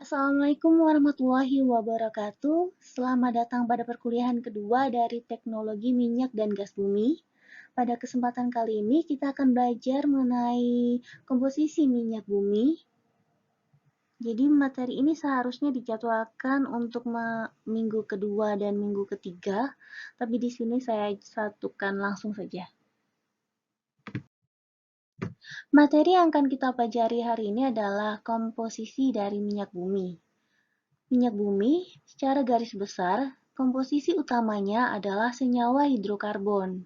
Assalamualaikum warahmatullahi wabarakatuh. Selamat datang pada perkuliahan kedua dari Teknologi Minyak dan Gas Bumi. Pada kesempatan kali ini kita akan belajar mengenai komposisi minyak bumi. Jadi materi ini seharusnya dijadwalkan untuk minggu kedua dan minggu ketiga, tapi di sini saya satukan langsung saja. Materi yang akan kita pelajari hari ini adalah komposisi dari minyak bumi. Minyak bumi, secara garis besar, komposisi utamanya adalah senyawa hidrokarbon.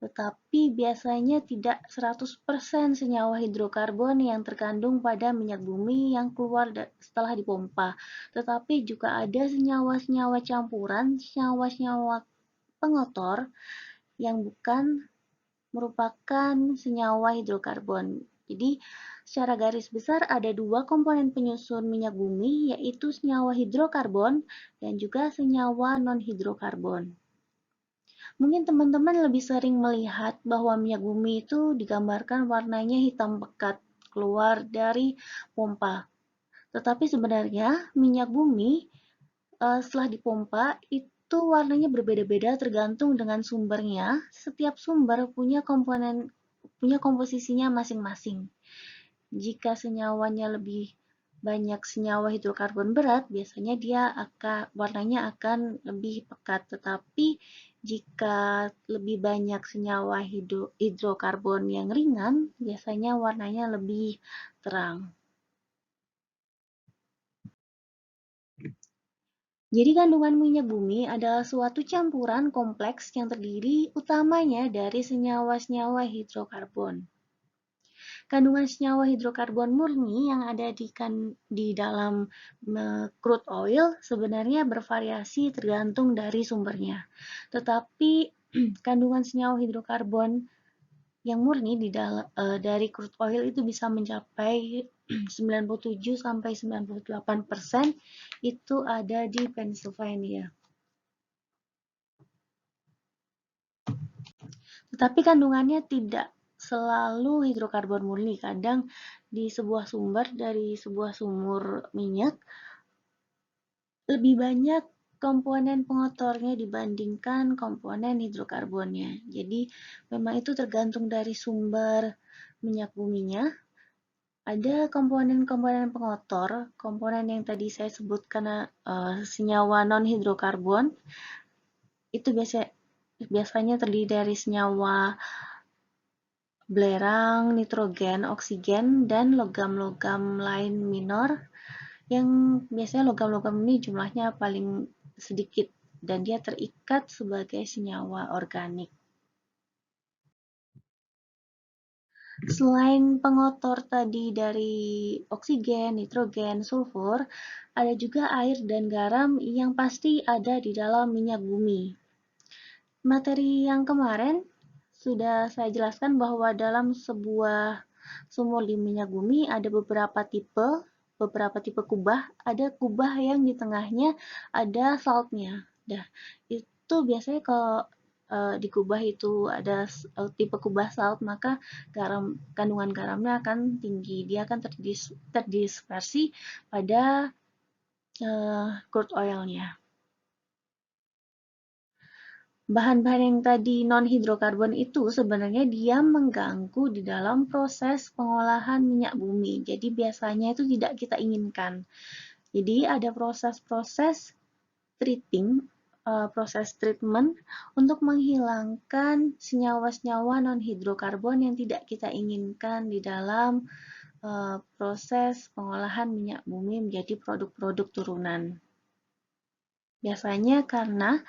Tetapi biasanya tidak 100% senyawa hidrokarbon yang terkandung pada minyak bumi yang keluar setelah dipompa. Tetapi juga ada senyawa-senyawa campuran, senyawa-senyawa pengotor yang bukan merupakan senyawa hidrokarbon. Jadi, secara garis besar ada dua komponen penyusun minyak bumi, yaitu senyawa hidrokarbon dan juga senyawa non-hidrokarbon. Mungkin teman-teman lebih sering melihat bahwa minyak bumi itu digambarkan warnanya hitam pekat keluar dari pompa. Tetapi sebenarnya minyak bumi setelah dipompa itu warnanya berbeda-beda tergantung dengan sumbernya. Setiap sumber punya komposisinya masing-masing. Jika senyawanya lebih banyak senyawa hidrokarbon berat, biasanya warnanya akan lebih pekat. Tetapi jika lebih banyak senyawa hidrokarbon yang ringan, biasanya warnanya lebih terang. Jadi kandungan minyak bumi adalah suatu campuran kompleks yang terdiri utamanya dari senyawa-senyawa hidrokarbon. Kandungan senyawa hidrokarbon murni yang ada di dalam crude oil sebenarnya bervariasi tergantung dari sumbernya. Tetapi kandungan senyawa hidrokarbon yang murni dari crude oil itu bisa mencapai 97 sampai 98% itu ada di Pennsylvania. Tetapi kandungannya tidak selalu hidrokarbon murni. Kadang di dari sebuah sumur minyak lebih banyak komponen pengotornya dibandingkan komponen hidrokarbonnya. Jadi memang itu tergantung dari sumber minyak buminya. Ada komponen-komponen pengotor, komponen yang tadi saya sebutkan senyawa non-hidrokarbon, itu biasanya terdiri dari senyawa belerang, nitrogen, oksigen, dan logam-logam lain minor yang biasanya logam-logam ini jumlahnya paling sedikit dan dia terikat sebagai senyawa organik. Selain pengotor tadi dari oksigen, nitrogen, sulfur, ada juga air dan garam yang pasti ada di dalam minyak bumi. Materi yang kemarin sudah saya jelaskan bahwa dalam sebuah sumur di minyak bumi ada beberapa tipe kubah. Ada kubah yang di tengahnya ada saltnya. Nah, itu biasanya kalau di kubah itu ada tipe kubah salt, maka kandungan garamnya akan tinggi. Dia akan terdispersi pada crude oil-nya. Bahan-bahan yang tadi non-hidrokarbon itu sebenarnya dia mengganggu di dalam proses pengolahan minyak bumi. Jadi biasanya itu tidak kita inginkan. Jadi ada proses-proses treatment untuk menghilangkan senyawa-senyawa non-hidrokarbon yang tidak kita inginkan di dalam proses pengolahan minyak bumi menjadi produk-produk turunan. Biasanya karena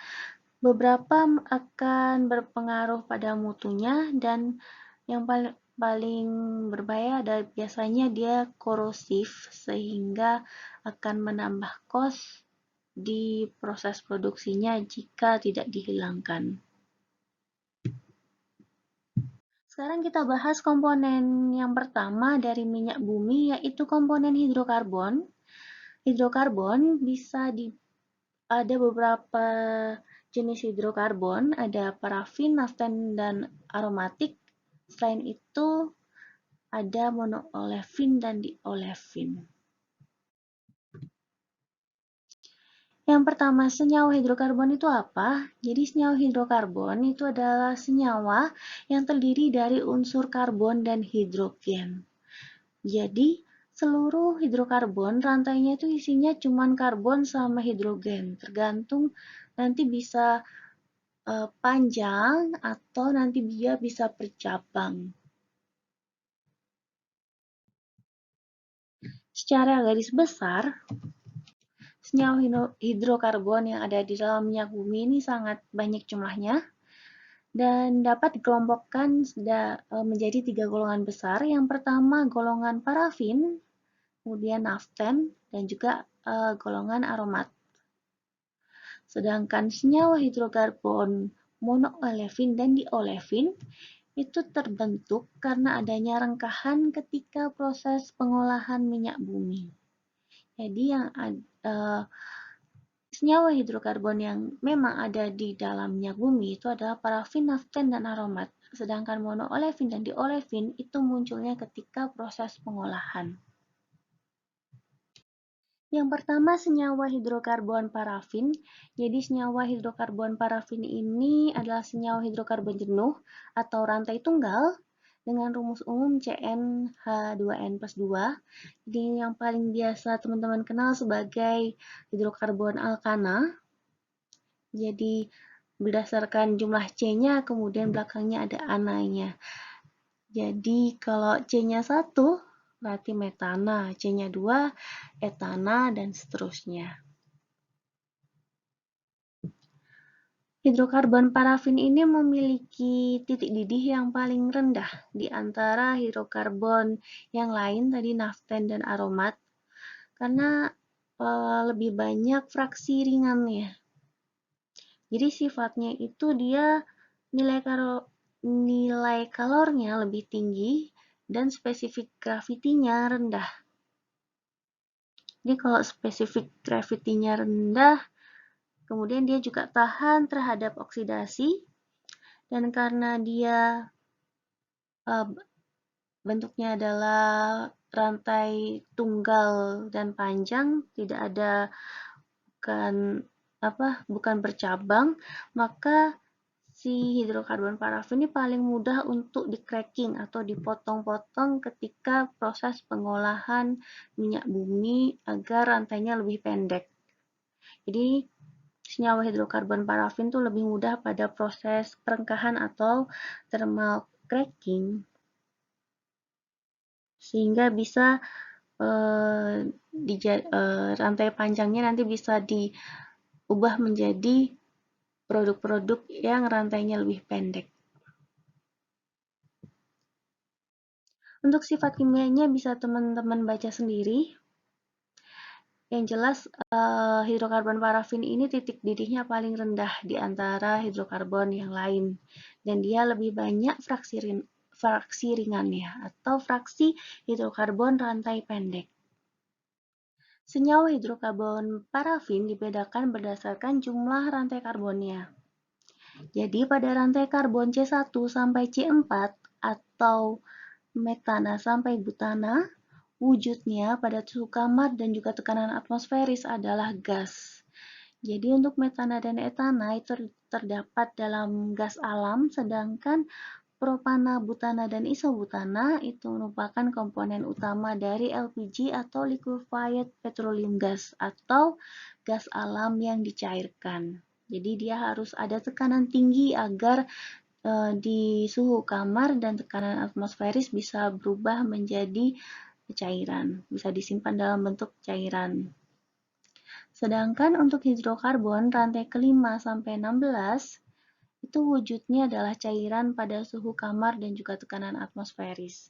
beberapa akan berpengaruh pada mutunya dan yang paling berbahaya adalah biasanya dia korosif sehingga akan menambah kos di proses produksinya jika tidak dihilangkan. Sekarang kita bahas komponen yang pertama dari minyak bumi, yaitu komponen hidrokarbon. Hidrokarbon ada beberapa jenis hidrokarbon, ada parafin, naftan, dan aromatik. Selain itu, ada monoolefin dan diolefin. Yang pertama, senyawa hidrokarbon itu apa? Jadi senyawa hidrokarbon itu adalah senyawa yang terdiri dari unsur karbon dan hidrogen. Jadi seluruh hidrokarbon rantainya itu isinya cuma karbon sama hidrogen, tergantung nanti bisa panjang atau nanti dia bisa bercabang. Secara garis besar, senyawa hidrokarbon yang ada di dalam minyak bumi ini sangat banyak jumlahnya dan dapat dikelompokkan menjadi 3 golongan besar. Yang pertama golongan parafin, kemudian naften, dan juga golongan aromat. Sedangkan senyawa hidrokarbon monoolefin dan diolefin itu terbentuk karena adanya rengkahan ketika proses pengolahan minyak bumi. Jadi senyawa hidrokarbon yang memang ada di dalam minyak bumi itu adalah parafin, naften, dan aromat. Sedangkan monoolefin dan diolefin itu munculnya ketika proses pengolahan. Yang pertama senyawa hidrokarbon parafin. Jadi senyawa hidrokarbon parafin ini adalah senyawa hidrokarbon jenuh atau rantai tunggal dengan rumus umum CnH2n+2. Jadi yang paling biasa teman-teman kenal sebagai hidrokarbon alkana. Jadi berdasarkan jumlah C-nya kemudian belakangnya ada ananya. Jadi kalau C-nya 1 berarti metana, C-nya 2 etana, dan seterusnya. Hidrokarbon parafin ini memiliki titik didih yang paling rendah di antara hidrokarbon yang lain, tadi naften dan aromat, karena lebih banyak fraksi ringannya. Jadi sifatnya itu dia nilai kalornya lebih tinggi dan spesifik gravitinya rendah. Jadi kalau spesifik gravitinya rendah, kemudian dia juga tahan terhadap oksidasi, dan karena dia bentuknya adalah rantai tunggal dan panjang, tidak ada bukan bercabang, maka si hidrokarbon parafin ini paling mudah untuk di-cracking atau dipotong-potong ketika proses pengolahan minyak bumi agar rantainya lebih pendek. Jadi senyawa hidrokarbon parafin itu lebih mudah pada proses perengkahan atau thermal cracking, sehingga bisa rantai panjangnya nanti bisa diubah menjadi produk-produk yang rantainya lebih pendek. Untuk sifat kimianya bisa teman-teman baca sendiri. Yang jelas hidrokarbon parafin ini titik didihnya paling rendah di antara hidrokarbon yang lain, dan dia lebih banyak fraksi ringannya atau fraksi hidrokarbon rantai pendek. Senyawa hidrokarbon parafin dibedakan berdasarkan jumlah rantai karbonnya. Jadi pada rantai karbon C1 sampai C4 atau metana sampai butana, wujudnya pada suhu kamar dan juga tekanan atmosferis adalah gas. Jadi untuk metana dan etana itu terdapat dalam gas alam, sedangkan propana, butana, dan isobutana itu merupakan komponen utama dari LPG atau liquefied petroleum gas atau gas alam yang dicairkan. Jadi dia harus ada tekanan tinggi agar di suhu kamar dan tekanan atmosferis bisa berubah menjadi cairan, bisa disimpan dalam bentuk cairan. Sedangkan untuk hidrokarbon rantai kelima sampai 16 itu wujudnya adalah cairan pada suhu kamar dan juga tekanan atmosferis.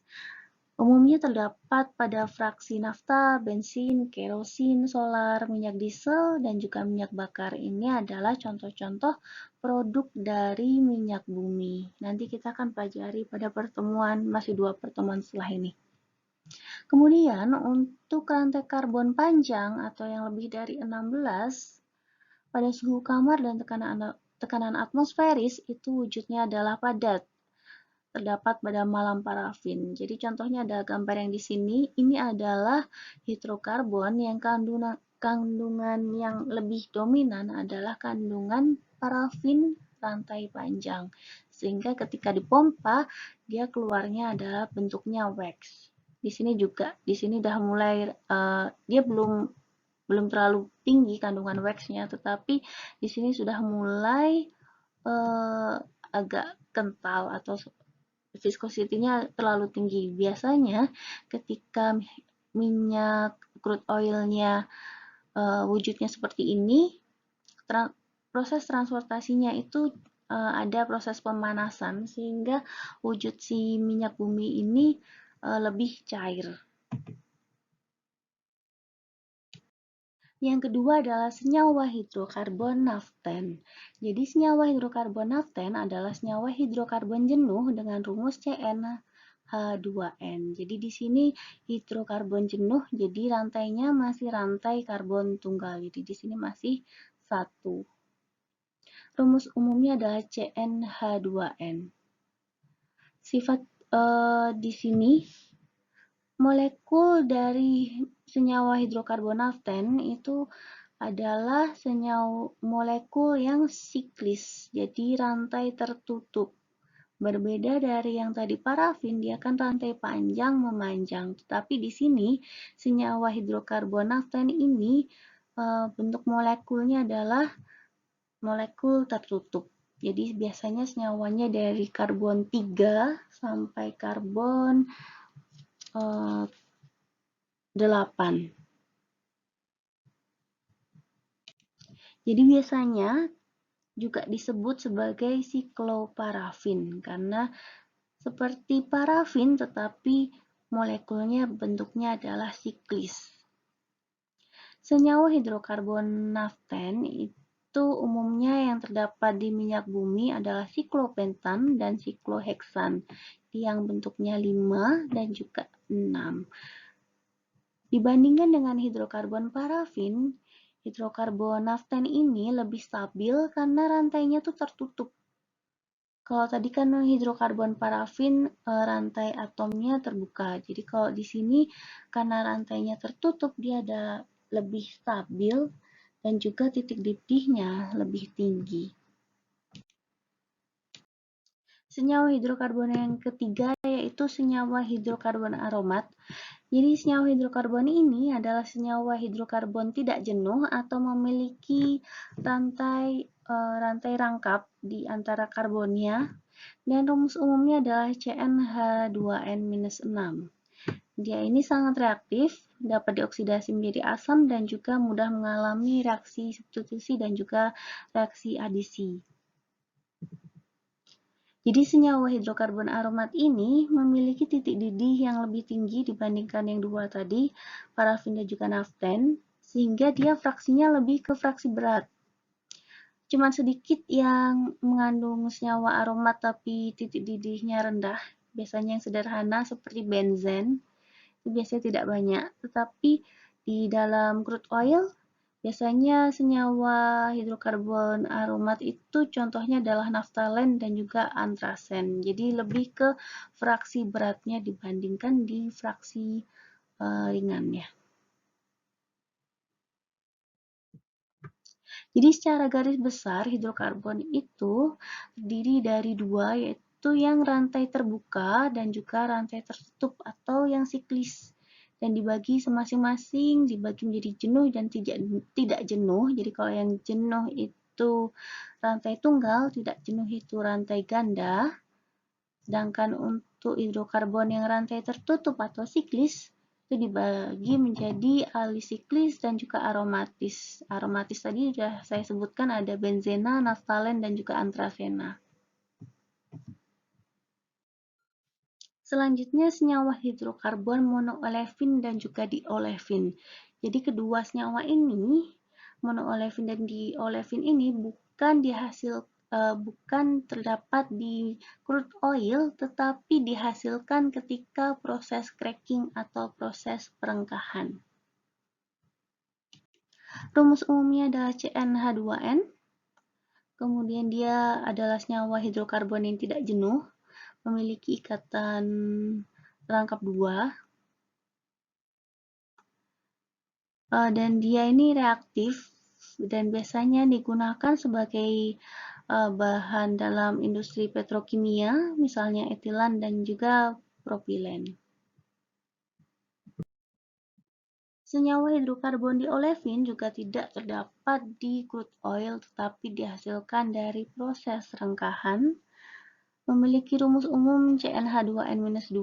Umumnya terdapat pada fraksi nafta, bensin, kerosin, solar, minyak diesel, dan juga minyak bakar. Ini adalah contoh-contoh produk dari minyak bumi. Nanti kita akan pelajari pada masih 2 pertemuan setelah ini. Kemudian untuk rantai karbon panjang atau yang lebih dari 16, pada suhu kamar dan tekanan atmosferis itu wujudnya adalah padat, terdapat pada malam parafin. Jadi contohnya ada gambar yang di sini, ini adalah hidrokarbon yang kandungan yang lebih dominan adalah kandungan parafin rantai panjang, sehingga ketika dipompa dia keluarnya adalah bentuknya wax. Di sini udah mulai dia belum terlalu tinggi kandungan waxnya, tetapi di sini sudah mulai agak kental atau viscosity-nya terlalu tinggi. Biasanya ketika minyak crude oil-nya wujudnya seperti ini, proses transportasinya itu ada proses pemanasan sehingga wujud si minyak bumi ini lebih cair. Yang kedua adalah senyawa hidrokarbon naften. Jadi senyawa hidrokarbon naften adalah senyawa hidrokarbon jenuh dengan rumus CnH2n. Jadi di sini hidrokarbon jenuh, jadi rantainya masih rantai karbon tunggal. Jadi di sini masih satu. Rumus umumnya adalah CnH2n. Sifat di sini molekul dari senyawa hidrokarbon naften itu adalah senyawa molekul yang siklis, jadi rantai tertutup. Berbeda dari yang tadi parafin, dia kan rantai panjang memanjang. Tetapi di sini senyawa hidrokarbon naften ini bentuk molekulnya adalah molekul tertutup. Jadi biasanya senyawanya dari karbon 3 sampai karbon 8. Jadi biasanya juga disebut sebagai sikloparafin karena seperti parafin tetapi molekulnya bentuknya adalah siklis. Senyawa hidrokarbon naften itu umumnya yang terdapat di minyak bumi adalah siklopentan dan sikloheksan yang bentuknya 5 dan juga 6. Dibandingkan dengan hidrokarbon parafin, hidrokarbon naften ini lebih stabil karena rantainya tuh tertutup. Kalau tadi kan hidrokarbon parafin rantai atomnya terbuka. Jadi kalau di sini karena rantainya tertutup dia ada lebih stabil dan juga titik didihnya lebih tinggi. Senyawa hidrokarbon yang ketiga yaitu senyawa hidrokarbon aromat. Jadi senyawa hidrokarbon ini adalah senyawa hidrokarbon tidak jenuh atau memiliki rantai rangkap di antara karbonnya dan rumus umumnya adalah CnH2n-6. Dia ini sangat reaktif, dapat dioksidasi menjadi asam dan juga mudah mengalami reaksi substitusi dan juga reaksi adisi. Jadi senyawa hidrokarbon aromat ini memiliki titik didih yang lebih tinggi dibandingkan yang dua tadi, parafin dan juga naften, sehingga dia fraksinya lebih ke fraksi berat. Cuma sedikit yang mengandung senyawa aromat tapi titik didihnya rendah, biasanya yang sederhana seperti benzen, itu biasanya tidak banyak, tetapi di dalam crude oil biasanya senyawa hidrokarbon aromat itu contohnya adalah naftalen dan juga antrasen. Jadi lebih ke fraksi beratnya dibandingkan di fraksi ringannya. Jadi secara garis besar hidrokarbon itu terdiri dari dua, yaitu yang rantai terbuka dan juga rantai tertutup atau yang siklis. Dan dibagi masing-masing dibagi menjadi jenuh dan tidak jenuh. Jadi kalau yang jenuh itu rantai tunggal, tidak jenuh itu rantai ganda. Sedangkan untuk hidrokarbon yang rantai tertutup atau siklis itu dibagi menjadi alisiklis dan juga aromatis. Aromatis tadi sudah saya sebutkan ada benzena, naftalen dan juga antrasena. Selanjutnya senyawa hidrokarbon monoolefin dan juga diolefin. Jadi kedua senyawa ini, monoolefin dan diolefin ini bukan terdapat di crude oil, tetapi dihasilkan ketika proses cracking atau proses perengkahan. Rumus umumnya adalah CnH2n. Kemudian dia adalah senyawa hidrokarbon yang tidak jenuh, memiliki ikatan rangkap 2. dan dia ini reaktif dan biasanya digunakan sebagai bahan dalam industri petrokimia, misalnya etilen dan juga propilen. Senyawa hidrokarbon di olefin juga tidak terdapat di crude oil tetapi dihasilkan dari proses rengkahan. Memiliki rumus umum CnH2n-2.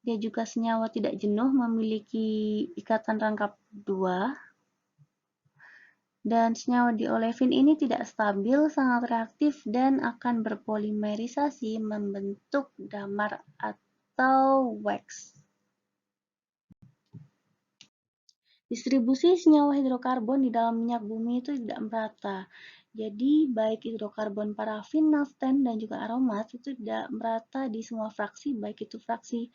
Dia juga senyawa tidak jenuh, memiliki ikatan rangkap 2. Dan senyawa di olefin ini tidak stabil, sangat reaktif, dan akan berpolimerisasi membentuk damar atau wax. Distribusi senyawa hidrokarbon di dalam minyak bumi itu tidak merata. Jadi, baik hidrokarbon parafin, naften, dan juga aromat itu tidak merata di semua fraksi, baik itu fraksi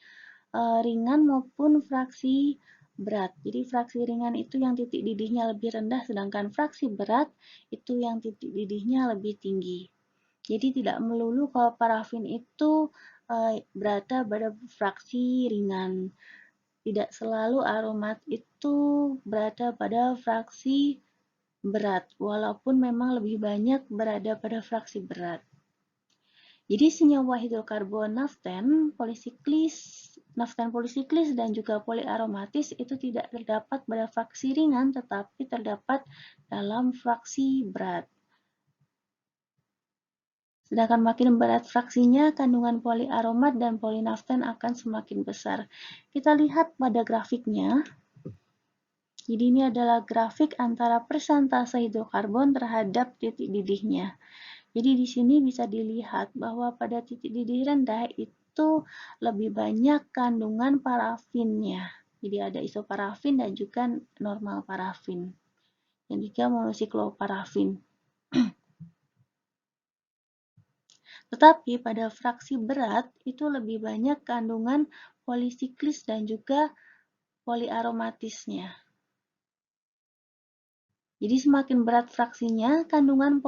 ringan maupun fraksi berat. Jadi, fraksi ringan itu yang titik didihnya lebih rendah, sedangkan fraksi berat itu yang titik didihnya lebih tinggi. Jadi, tidak melulu kalau parafin itu berada pada fraksi ringan. Tidak selalu aromat itu berada pada fraksi berat, walaupun memang lebih banyak berada pada fraksi berat. Jadi senyawa hidrokarbon naften polisiklis dan juga poliaromatis itu tidak terdapat pada fraksi ringan tetapi terdapat dalam fraksi berat. Sedangkan makin berat fraksinya, kandungan poliaromat dan polinaften akan semakin besar. Kita lihat pada grafiknya. Jadi ini adalah grafik antara persentase hidrokarbon terhadap titik didihnya. Jadi di sini bisa dilihat bahwa pada titik didih rendah itu lebih banyak kandungan parafinnya. Jadi ada isoparafin dan juga normal parafin. Dan juga monosikloparafin. Tetapi pada fraksi berat itu lebih banyak kandungan polisiklis dan juga poliaromatisnya. Jadi semakin berat fraksinya, kandungan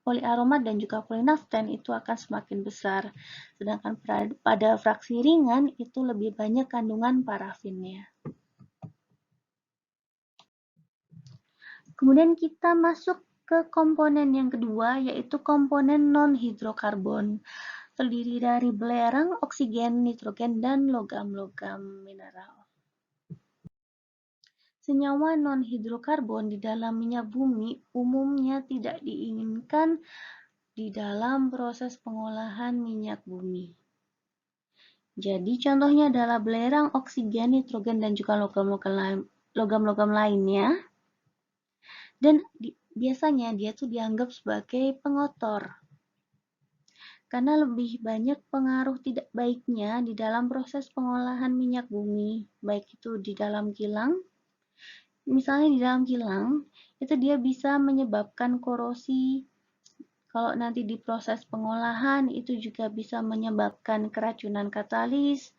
poliaromat dan juga polinaften itu akan semakin besar. Sedangkan pada fraksi ringan itu lebih banyak kandungan parafinnya. Kemudian kita masuk ke komponen yang kedua, yaitu komponen non-hidrokarbon. Terdiri dari belerang, oksigen, nitrogen, dan logam-logam mineral. Senyawa non-hidrokarbon di dalam minyak bumi umumnya tidak diinginkan di dalam proses pengolahan minyak bumi. Jadi contohnya adalah belerang, oksigen, nitrogen, dan juga logam-logam lainnya. Dan biasanya dia tuh dianggap sebagai pengotor. Karena lebih banyak pengaruh tidak baiknya di dalam proses pengolahan minyak bumi, baik itu di dalam kilang. Misalnya di dalam kilang, itu dia bisa menyebabkan korosi. Kalau nanti di proses pengolahan, itu juga bisa menyebabkan keracunan katalis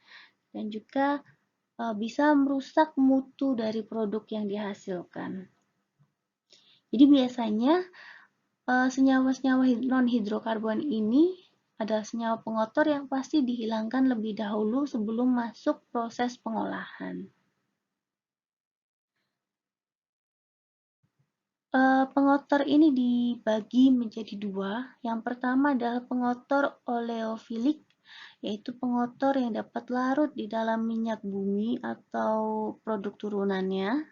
dan juga bisa merusak mutu dari produk yang dihasilkan. Jadi biasanya senyawa-senyawa non-hidrokarbon ini adalah senyawa pengotor yang pasti dihilangkan lebih dahulu sebelum masuk proses pengolahan. Pengotor ini dibagi menjadi dua. Yang pertama adalah pengotor oleofilik, yaitu pengotor yang dapat larut di dalam minyak bumi atau produk turunannya.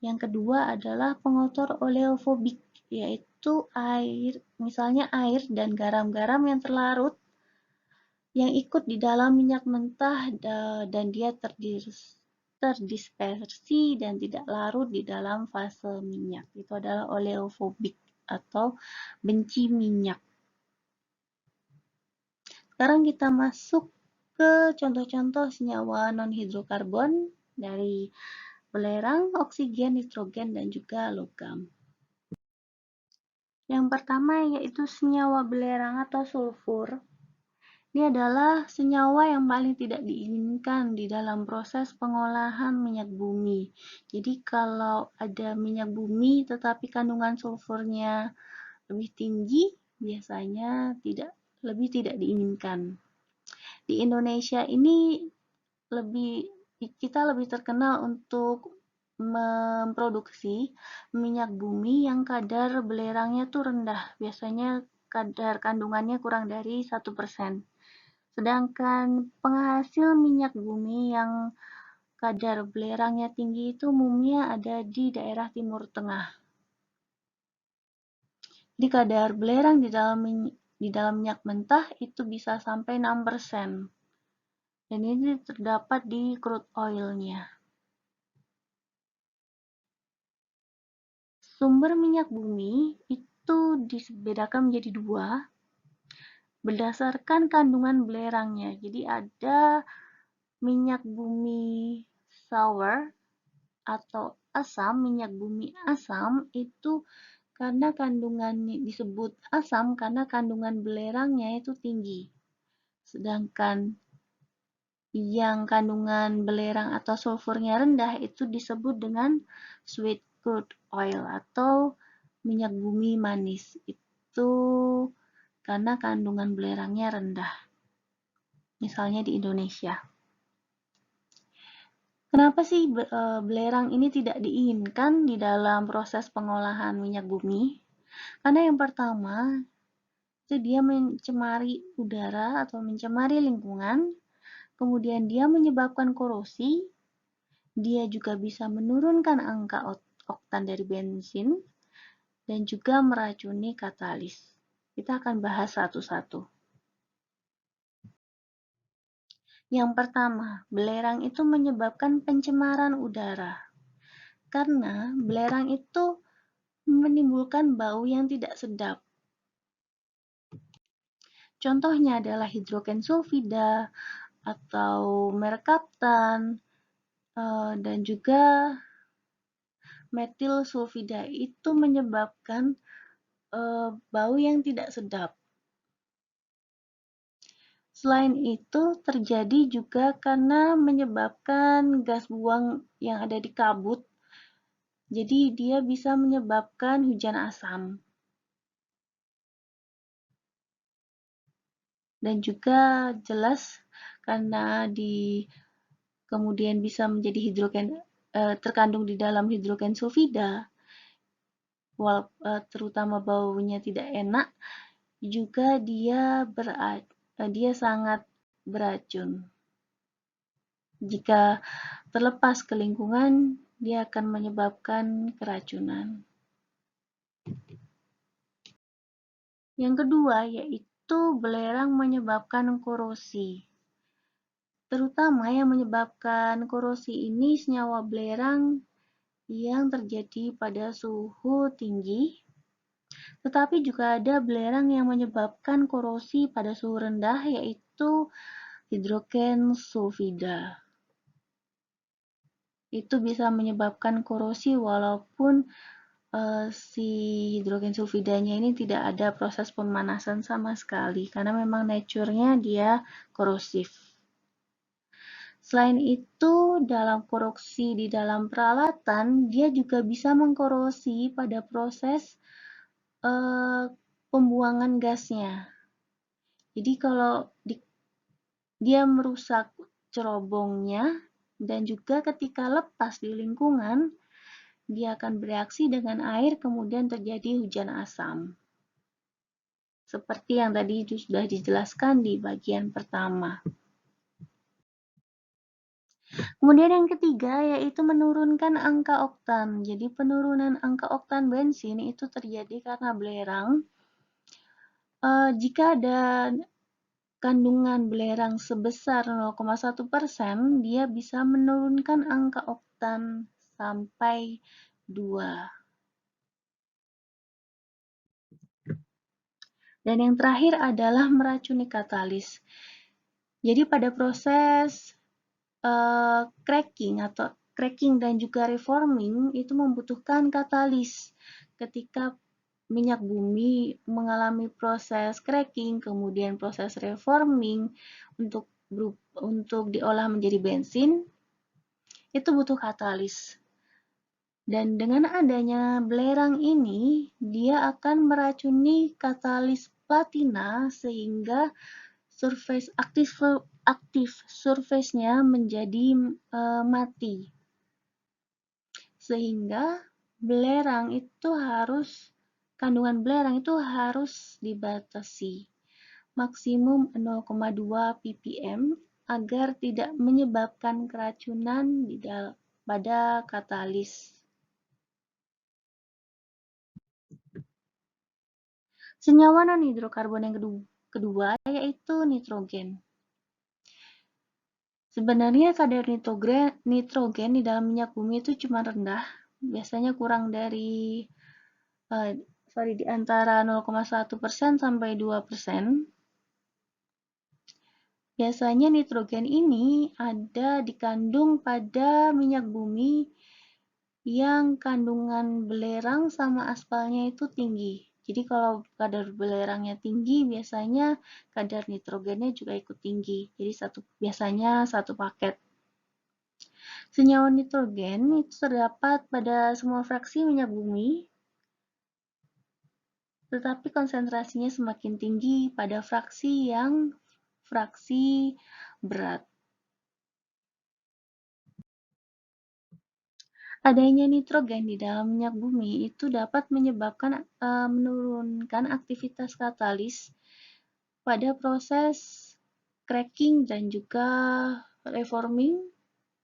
Yang kedua adalah pengotor oleofobik, yaitu air, misalnya air dan garam-garam yang terlarut yang ikut di dalam minyak mentah dan dia terdispersi dan tidak larut di dalam fase minyak. Itu adalah oleofobik atau benci minyak. Sekarang kita masuk ke contoh-contoh senyawa non-hidrokarbon dari belerang, oksigen, nitrogen, dan juga logam. Yang pertama yaitu senyawa belerang atau sulfur. Ini adalah senyawa yang paling tidak diinginkan di dalam proses pengolahan minyak bumi. Jadi kalau ada minyak bumi tetapi kandungan sulfurnya lebih tinggi, biasanya lebih tidak diinginkan. Di Indonesia ini kita lebih terkenal untuk memproduksi minyak bumi yang kadar belerangnya tuh rendah, biasanya kadar kandungannya kurang dari 1%. Sedangkan penghasil minyak bumi yang kadar belerangnya tinggi itu umumnya ada di daerah Timur Tengah. Jadi kadar belerang di dalam minyak mentah itu bisa sampai 6%. Dan ini terdapat di crude oil-nya. Sumber minyak bumi itu dibedakan menjadi dua berdasarkan kandungan belerangnya. Jadi ada minyak bumi sour atau asam. Minyak bumi asam itu karena kandungannya disebut asam karena kandungan belerangnya itu tinggi. Sedangkan yang kandungan belerang atau sulfurnya rendah itu disebut dengan sweet crude oil atau minyak bumi manis. Itu karena kandungan belerangnya rendah. Misalnya di Indonesia. Kenapa sih belerang ini tidak diinginkan di dalam proses pengolahan minyak bumi? Karena yang pertama, itu dia mencemari udara atau mencemari lingkungan, kemudian dia menyebabkan korosi, dia juga bisa menurunkan angka oktan dari bensin, dan juga meracuni katalis. Kita akan bahas satu-satu. Yang pertama, belerang itu menyebabkan pencemaran udara. Karena belerang itu menimbulkan bau yang tidak sedap. Contohnya adalah hidrogen sulfida atau merkaptan dan juga metil sulfida itu menyebabkan bau yang tidak sedap. Selain itu terjadi juga karena menyebabkan gas buang yang ada di kabut. Jadi dia bisa menyebabkan hujan asam. Dan juga jelas karena kemudian bisa menjadi hidrogen terkandung di dalam hidrogen sulfida, terutama baunya tidak enak, juga dia sangat beracun. Jika terlepas ke lingkungan, dia akan menyebabkan keracunan. Yang kedua yaitu belerang menyebabkan korosi. Terutama yang menyebabkan korosi ini senyawa belerang yang terjadi pada suhu tinggi, tetapi juga ada belerang yang menyebabkan korosi pada suhu rendah yaitu hidrogen sulfida. Itu bisa menyebabkan korosi walaupun si hidrogen sulfidanya ini tidak ada proses pemanasan sama sekali karena memang nature-nya dia korosif. Selain itu, dalam korosi di dalam peralatan, dia juga bisa mengkorosi pada proses pembuangan gasnya. Jadi kalau dia merusak cerobongnya dan juga ketika lepas di lingkungan, dia akan bereaksi dengan air kemudian terjadi hujan asam. Seperti yang tadi sudah dijelaskan di bagian pertama. Kemudian yang ketiga yaitu menurunkan angka oktan. Jadi penurunan angka oktan bensin itu terjadi karena belerang. Jika ada kandungan belerang sebesar 0,1%, dia bisa menurunkan angka oktan sampai 2. Dan yang terakhir adalah meracuni katalis. Jadi pada proses cracking dan juga reforming itu membutuhkan katalis. Ketika minyak bumi mengalami proses cracking, kemudian proses reforming untuk diolah menjadi bensin, itu butuh katalis. Dan dengan adanya belerang ini, dia akan meracuni katalis platina sehingga aktif surface-nya menjadi mati. sehingga kandungan belerang itu harus dibatasi maksimum 0,2 ppm agar tidak menyebabkan keracunan pada katalis. Senyawa non-hidrokarbon yang kedua yaitu nitrogen. Sebenarnya kadar nitrogen di dalam minyak bumi itu cuma rendah, biasanya kurang dari di antara 0,1% sampai 2%. Biasanya nitrogen ini ada dikandung pada minyak bumi yang kandungan belerang sama aspalnya itu tinggi. Jadi kalau kadar belerangnya tinggi, biasanya kadar nitrogennya juga ikut tinggi. Jadi biasanya satu paket. Senyawa nitrogen itu terdapat pada semua fraksi minyak bumi, tetapi konsentrasinya semakin tinggi pada fraksi berat. Adanya nitrogen di dalam minyak bumi itu dapat menyebabkan menurunkan aktivitas katalis pada proses cracking dan juga reforming,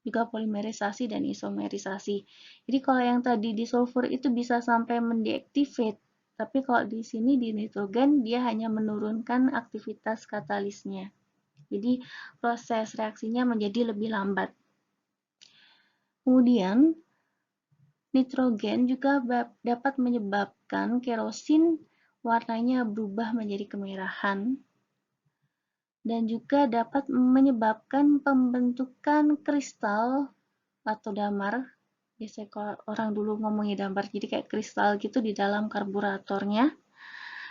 juga polimerisasi dan isomerisasi. Jadi kalau yang tadi di sulfur itu bisa sampai mendeactivate, tapi kalau di sini di nitrogen dia hanya menurunkan aktivitas katalisnya. Jadi proses reaksinya menjadi lebih lambat. Kemudian nitrogen juga dapat menyebabkan kerosin warnanya berubah menjadi kemerahan dan juga dapat menyebabkan pembentukan kristal atau damar. Biasanya kalau orang dulu ngomongin damar, jadi kayak kristal gitu di dalam karburatornya.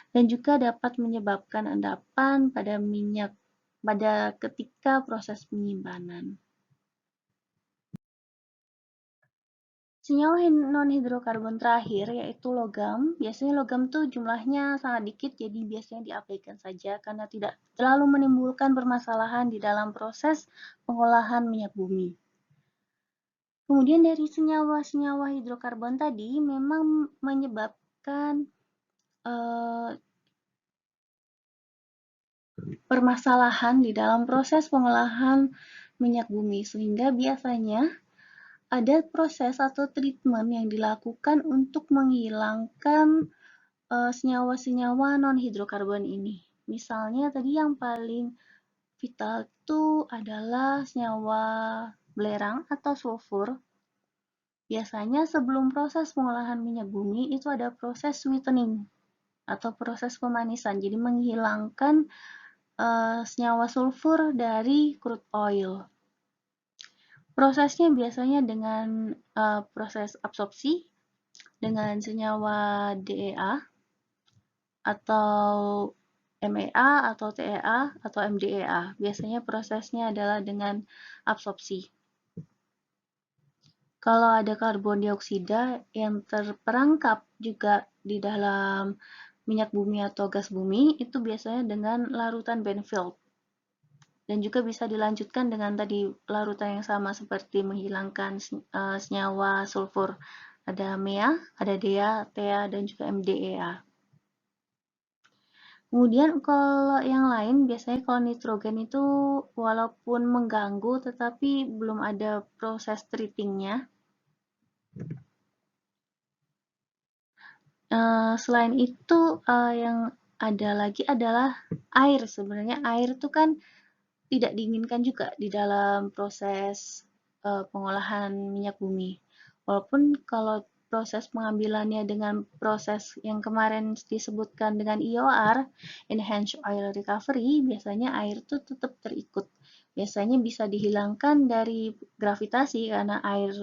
Dan juga dapat menyebabkan endapan pada minyak ketika proses penyimpanan. Senyawa non-hidrokarbon terakhir yaitu logam. Biasanya logam tuh jumlahnya sangat dikit, jadi biasanya diabaikan saja karena tidak terlalu menimbulkan permasalahan di dalam proses pengolahan minyak bumi. Kemudian dari senyawa-senyawa hidrokarbon tadi memang menyebabkan permasalahan di dalam proses pengolahan minyak bumi, sehingga biasanya ada proses atau treatment yang dilakukan untuk menghilangkan senyawa-senyawa non-hidrokarbon ini. Misalnya tadi yang paling vital itu adalah senyawa belerang atau sulfur. Biasanya sebelum proses pengolahan minyak bumi itu ada proses sweetening atau proses pemanisan, jadi menghilangkan senyawa sulfur dari crude oil. Prosesnya biasanya dengan proses absorpsi dengan senyawa DEA atau MEA atau TEA atau MDEA. Biasanya prosesnya adalah dengan absorpsi. Kalau ada karbon dioksida yang terperangkap juga di dalam minyak bumi atau gas bumi, itu biasanya dengan larutan Benfield. Dan juga bisa dilanjutkan dengan tadi larutan yang sama seperti menghilangkan senyawa sulfur. Ada MEA, ada DEA, TEA, dan juga MDEA. Kemudian kalau yang lain, biasanya kalau nitrogen itu walaupun mengganggu, tetapi belum ada proses treatingnya. Selain itu, yang ada lagi adalah air. Sebenarnya air itu kan tidak diinginkan juga di dalam proses pengolahan minyak bumi. Walaupun kalau proses pengambilannya dengan proses yang kemarin disebutkan dengan EOR, Enhanced Oil Recovery, biasanya air itu tetap terikut. Biasanya bisa dihilangkan dari gravitasi karena air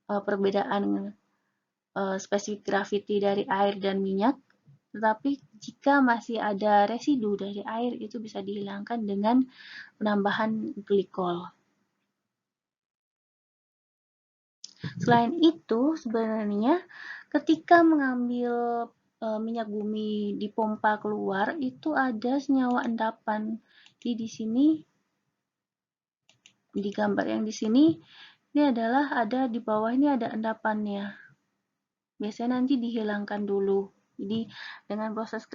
perbedaan spesifik graviti dari air dan minyak. Tetapi jika masih ada residu dari air, itu bisa dihilangkan dengan penambahan glikol. Selain itu, sebenarnya ketika mengambil minyak bumi dipompa keluar, itu ada senyawa endapan. Jadi di sini, di gambar yang di sini, Ini adalah ada di bawah ini ada endapannya. Biasanya nanti dihilangkan dulu. Jadi dengan proses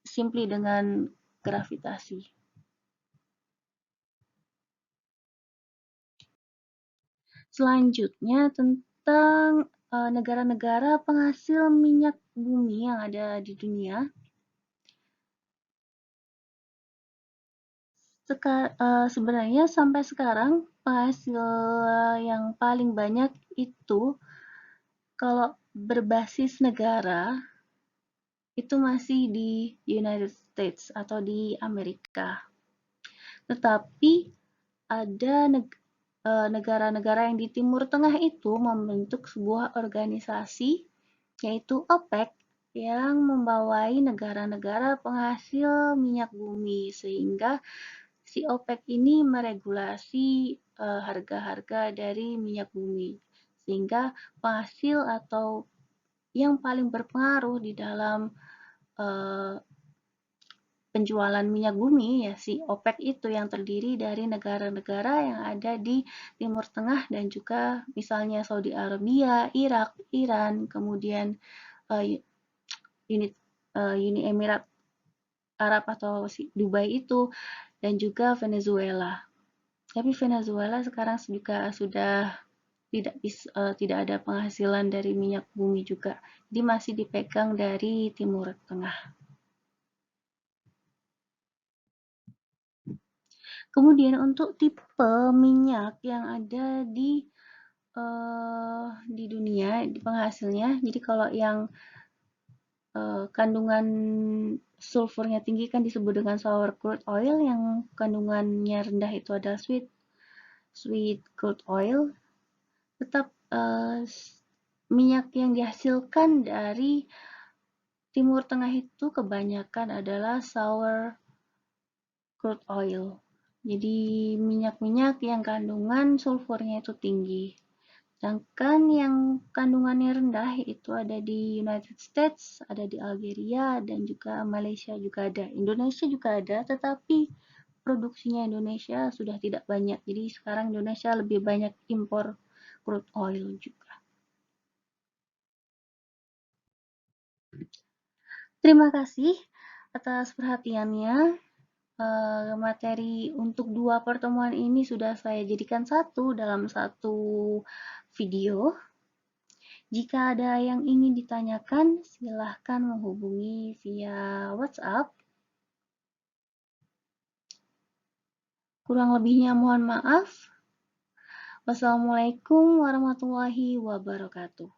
simply dengan gravitasi. Selanjutnya tentang negara-negara penghasil minyak bumi yang ada di dunia. Sebenarnya sampai sekarang penghasil yang paling banyak itu kalau berbasis negara itu masih di United States atau di Amerika. Tetapi ada negara-negara yang di Timur Tengah itu membentuk sebuah organisasi yaitu OPEC yang membawai negara-negara penghasil minyak bumi sehingga si OPEC ini meregulasi harga-harga dari minyak bumi sehingga penghasil atau yang paling berpengaruh di dalam penjualan minyak bumi ya si OPEC itu yang terdiri dari negara-negara yang ada di Timur Tengah dan juga misalnya Saudi Arabia, Irak, Iran, kemudian Uni Emirat Arab atau Dubai itu dan juga Venezuela. Tapi Venezuela sekarang juga sudah tidak ada penghasilan dari minyak bumi juga. Jadi masih dipegang dari Timur Tengah. Kemudian untuk tipe minyak yang ada di dunia, di penghasilnya. Jadi kalau yang kandungan sulfurnya tinggi kan disebut dengan sour crude oil, yang kandungannya rendah itu adalah sweet crude oil. Tetap minyak yang dihasilkan dari Timur Tengah itu kebanyakan adalah sour crude oil. Jadi minyak-minyak yang kandungan sulfurnya itu tinggi. Sedangkan yang kandungannya rendah itu ada di United States, ada di Algeria, dan juga Malaysia juga ada. Indonesia juga ada, tetapi produksinya Indonesia sudah tidak banyak. Jadi sekarang Indonesia lebih banyak impor crude oil juga. Terima kasih atas perhatiannya. Materi untuk 2 pertemuan ini sudah saya jadikan satu dalam satu video. Jika ada yang ingin ditanyakan, silahkan menghubungi via WhatsApp. Kurang lebihnya mohon maaf. Wassalamualaikum warahmatullahi wabarakatuh.